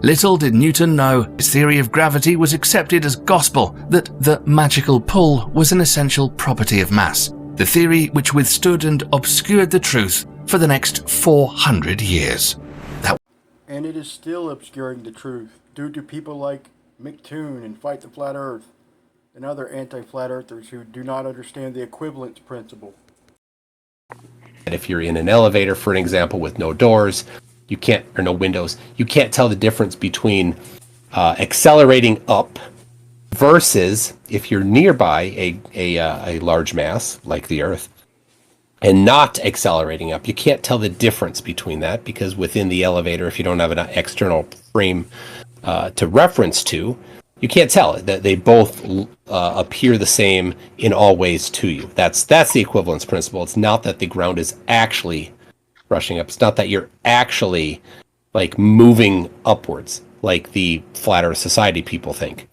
Little did Newton know his theory of gravity was accepted as gospel, that the magical pull was an essential property of mass, the theory which withstood and obscured the truth for the next 400 years. And it is still obscuring the truth due to people like MCToon and Fight the Flat Earth and other anti-flat earthers who do not understand the equivalence principle. And if you're in an elevator, for an example, with no doors, you can't, or no windows, you can't tell the difference between accelerating up versus if you're nearby a large mass like the Earth and not accelerating up. You can't tell the difference between that because within the elevator, if you don't have an external frame to reference to, you can't tell that they both appear the same in all ways to you. That's the equivalence principle. It's not that the ground is actually rushing up. It's not that you're actually like moving upwards like the Flat Earth Society people think.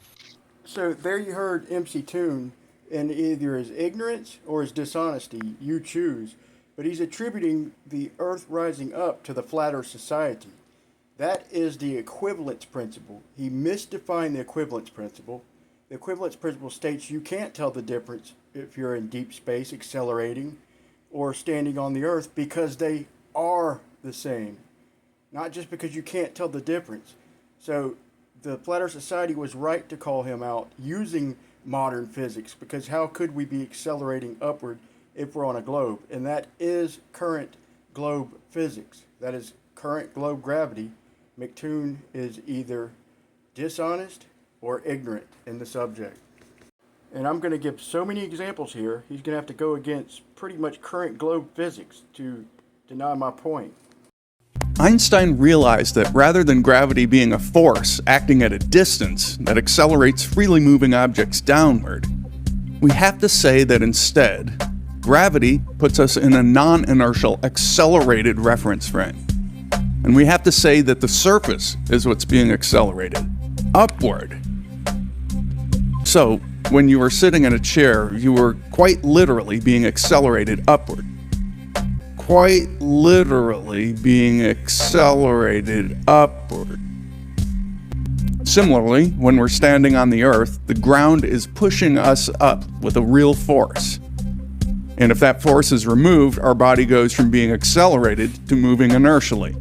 So there you heard MCToon, and either his ignorance or his dishonesty, you choose. But he's attributing the Earth rising up to the Flat Earth Society. That is the equivalence principle. He misdefined the equivalence principle. The equivalence principle states you can't tell the difference if you're in deep space accelerating or standing on the Earth because they are the same. Not just because you can't tell the difference. So the Flat Earth Society was right to call him out using modern physics, because how could we be accelerating upward if we're on a globe? And that is current globe physics. That is current globe gravity. MCToon is either dishonest or ignorant in the subject. And I'm going to give so many examples here, he's going to have to go against pretty much current globe physics to deny my point. Einstein realized that rather than gravity being a force acting at a distance that accelerates freely moving objects downward, we have to say that instead, gravity puts us in a non-inertial accelerated reference frame. And we have to say that the surface is what's being accelerated upward. So, when you were sitting in a chair, you were quite literally being accelerated upward. Quite literally being accelerated upward. Similarly, when we're standing on the Earth, the ground is pushing us up with a real force. And if that force is removed, our body goes from being accelerated to moving inertially.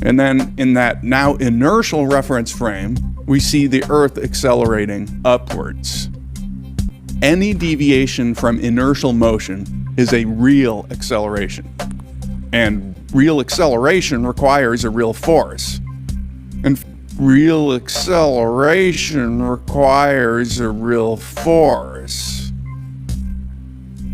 And then in that now inertial reference frame, we see the Earth accelerating upwards. Any deviation from inertial motion is a real acceleration. And real acceleration requires a real force. And real acceleration requires a real force.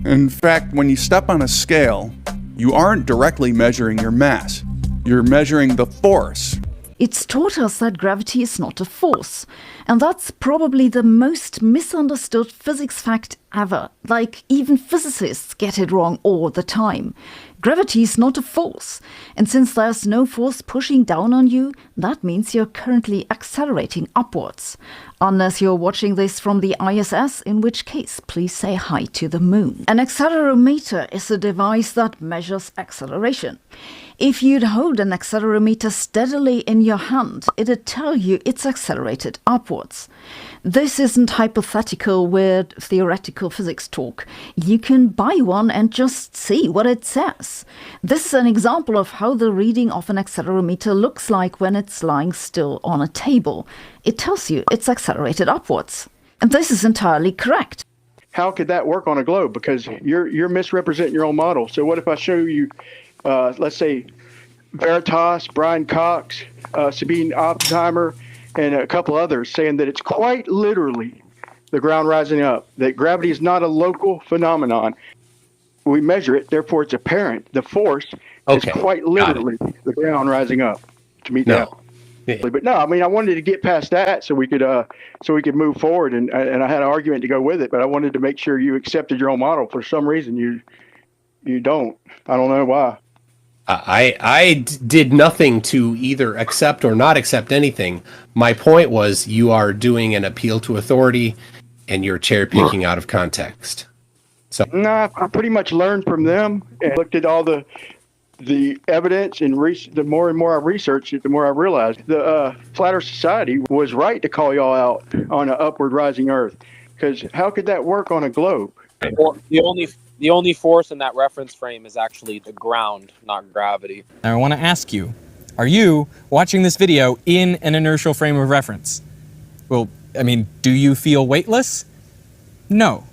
In fact, when you step on a scale, you aren't directly measuring your mass. You're measuring the force. It's taught us that gravity is not a force. And that's probably the most misunderstood physics fact ever. Like, even physicists get it wrong all the time. Gravity is not a force. And since there's no force pushing down on you, that means you're currently accelerating upwards. Unless you're watching this from the ISS, in which case, please say hi to the moon. An accelerometer is a device that measures acceleration. If you'd hold an accelerometer steadily in your hand, it'd tell you it's accelerated upwards. This isn't hypothetical, weird, theoretical physics talk. You can buy one and just see what it says. This is an example of how the reading of an accelerometer looks like when it's lying still on a table. It tells you it's accelerated upwards. And this is entirely correct. How could that work on a globe? Because you're misrepresenting your own model. So what if I show you, let's say, Veritas, Brian Cox, Sabine Oppenheimer, and a couple others saying that it's quite literally the ground rising up, that gravity is not a local phenomenon. We measure it, therefore it's apparent. The force is quite literally the ground rising up to meet that. But no, I mean, I wanted to get past that so we could move forward, and I had an argument to go with it, but I wanted to make sure you accepted your own model. For some reason, you don't. I don't know why. I did nothing to either accept or not accept anything. My point was you are doing an appeal to authority and you're cherry picking out of context. So I pretty much learned from them and looked at all the The evidence and the more and more I researched it, the more I realized the Flat Earth Society was right to call y'all out on an upward rising Earth. Because how could that work on a globe? Well, the only force in that reference frame is actually the ground, not gravity. Now I want to ask you, are you watching this video in an inertial frame of reference? Well, I mean, do you feel weightless? No.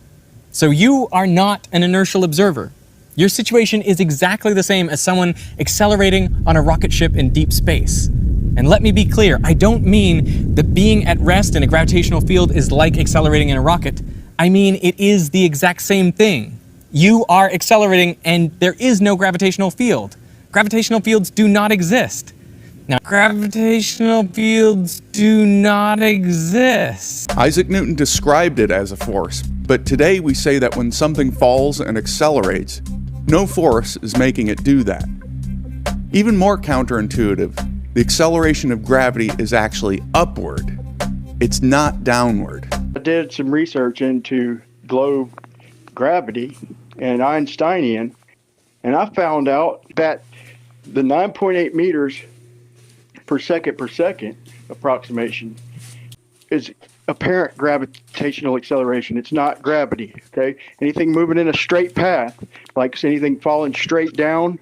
So you are not an inertial observer. Your situation is exactly the same as someone accelerating on a rocket ship in deep space. And let me be clear, I don't mean that being at rest in a gravitational field is like accelerating in a rocket. I mean, it is the exact same thing. You are accelerating and there is no gravitational field. Gravitational fields do not exist. Now, gravitational fields do not exist. Isaac Newton described it as a force, but today we say that when something falls and accelerates, no force is making it do that. Even more counterintuitive, the acceleration of gravity is actually upward. It's not downward. I did some research into globe gravity and Einsteinian, and I found out that the 9.8 meters per second approximation is apparent gravitational acceleration. It's not gravity, okay? Anything moving in a straight path, like anything falling straight down,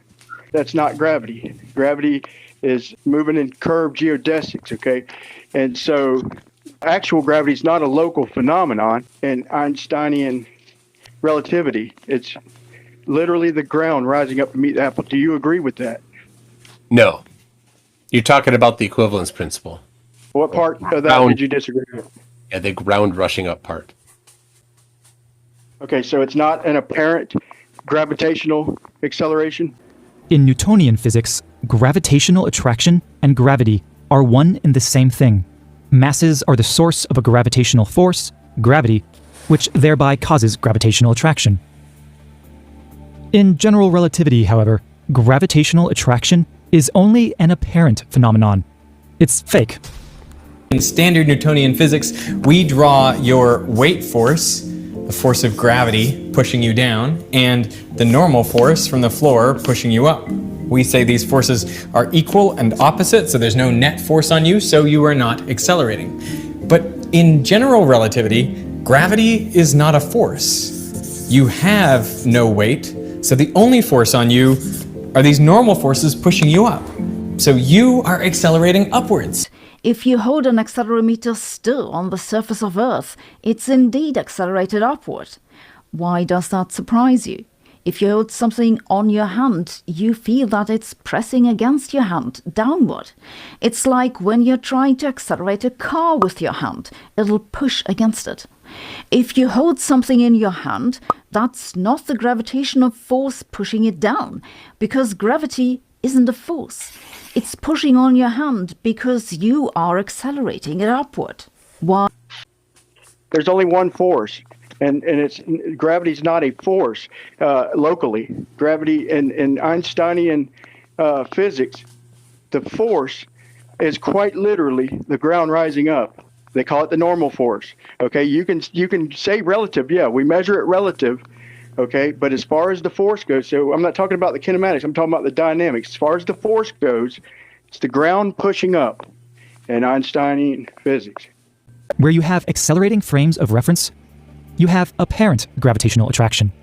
that's not gravity. Gravity is moving in curved geodesics, okay? And so actual gravity is not a local phenomenon in Einsteinian relativity. It's literally the ground rising up to meet the apple. Do you agree with that? No. You're talking about the equivalence principle. What part of that did you disagree with? Yeah, the ground rushing up part. Okay, so it's not an apparent gravitational acceleration? In Newtonian physics, gravitational attraction and gravity are one and the same thing. Masses are the source of a gravitational force, gravity, which thereby causes gravitational attraction. In general relativity, however, gravitational attraction is only an apparent phenomenon. It's fake. In standard Newtonian physics, we draw your weight force, the force of gravity pushing you down, and the normal force from the floor pushing you up. We say these forces are equal and opposite, so there's no net force on you, so you are not accelerating. But in general relativity, gravity is not a force. You have no weight, so the only force on you are these normal forces pushing you up. So you are accelerating upwards. If you hold an accelerometer still on the surface of Earth, it's indeed accelerated upward. Why does that surprise you? If you hold something on your hand, you feel that it's pressing against your hand downward. It's like when you're trying to accelerate a car with your hand, it'll push against it. If you hold something in your hand, that's not the gravitational force pushing it down, because gravity isn't a force. It's pushing on your hand because you are accelerating it upward. Why? There's only one force, and it's gravity's not a force locally. Gravity in Einsteinian physics, the force is quite literally the ground rising up. They call it the normal force. Okay, you can say relative. Yeah, we measure it relative. Okay, but as far as the force goes, so I'm not talking about the kinematics, I'm talking about the dynamics. As far as the force goes, it's the ground pushing up in Einsteinian physics. Where you have accelerating frames of reference, you have apparent gravitational attraction.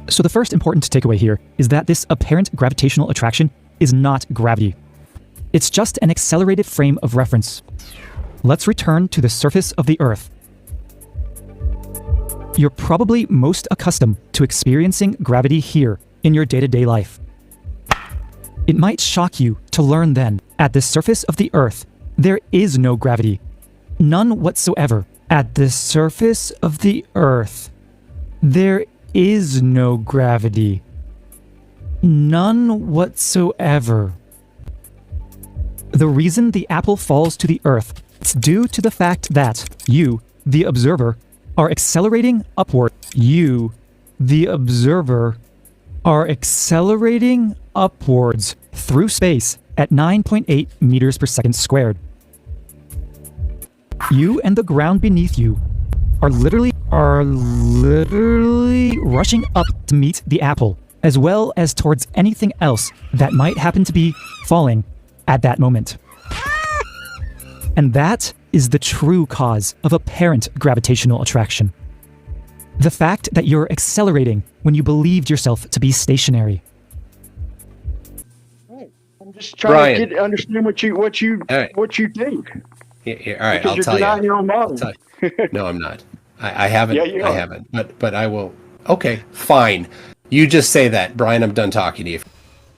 So the first important takeaway here is that this apparent gravitational attraction is not gravity. It's just an accelerated frame of reference. Let's return to the surface of the Earth. You're probably most accustomed to experiencing gravity here in your day-to-day life. It might shock you to learn then, at the surface of the Earth, there is no gravity. None whatsoever. At the surface of the Earth, there is no gravity. None whatsoever. The reason the apple falls to the Earth is due to the fact that you, the observer, are accelerating upward. You, the observer, are accelerating upwards through space at 9.8 meters per second squared. You and the ground beneath you are literally rushing up to meet the apple as well as towards anything else that might happen to be falling at that moment. And that is the true cause of apparent gravitational attraction. The fact that you're accelerating when you believed yourself to be stationary. I'm just trying Brian. to understand what you All right. what you think. Here, all right, Because I'll you're tell denying you. your own I'll model. tell you. No, I'm not. I haven't. Yeah, you I are. haven't. But I will. Okay, fine. You just say that, Brian. I'm done talking to you.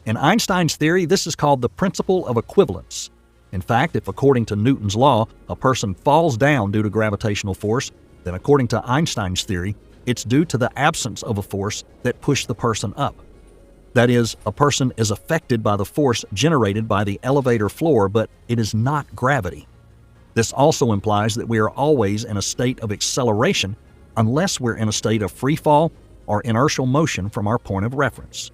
In Einstein's theory, this is called the principle of equivalence. In fact, if according to Newton's law, a person falls down due to gravitational force, then according to Einstein's theory, it's due to the absence of a force that pushed the person up. That is, a person is affected by the force generated by the elevator floor, but it is not gravity. This also implies that we are always in a state of acceleration unless we're in a state of free fall or inertial motion from our point of reference.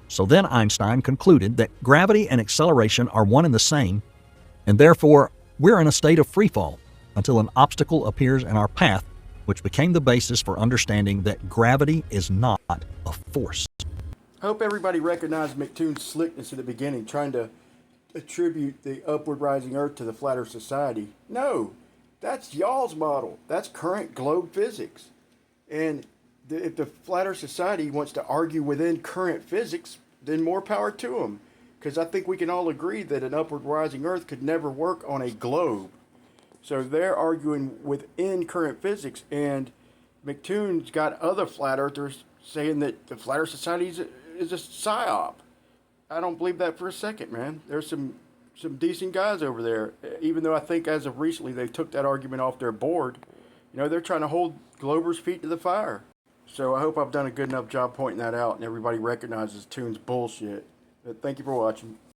So then Einstein concluded that gravity and acceleration are one and the same, and therefore we're in a state of free fall until an obstacle appears in our path, which became the basis for understanding that gravity is not a force. I hope everybody recognized McToon's slickness at the beginning, trying to attribute the upward rising Earth to the flat Earth Society. No, that's y'all's model. That's current globe physics. And if the flat Earth Society wants to argue within current physics, then more power to them. Because I think we can all agree that an upward rising Earth could never work on a globe. So they're arguing within current physics, and McToon's got other flat earthers saying that the Flat Earth Society is a psyop. I don't believe that for a second, man. There's some decent guys over there, even though I think as of recently they took that argument off their board. You know, they're trying to hold Glober's feet to the fire. So I hope I've done a good enough job pointing that out and everybody recognizes Toon's bullshit. But thank you for watching.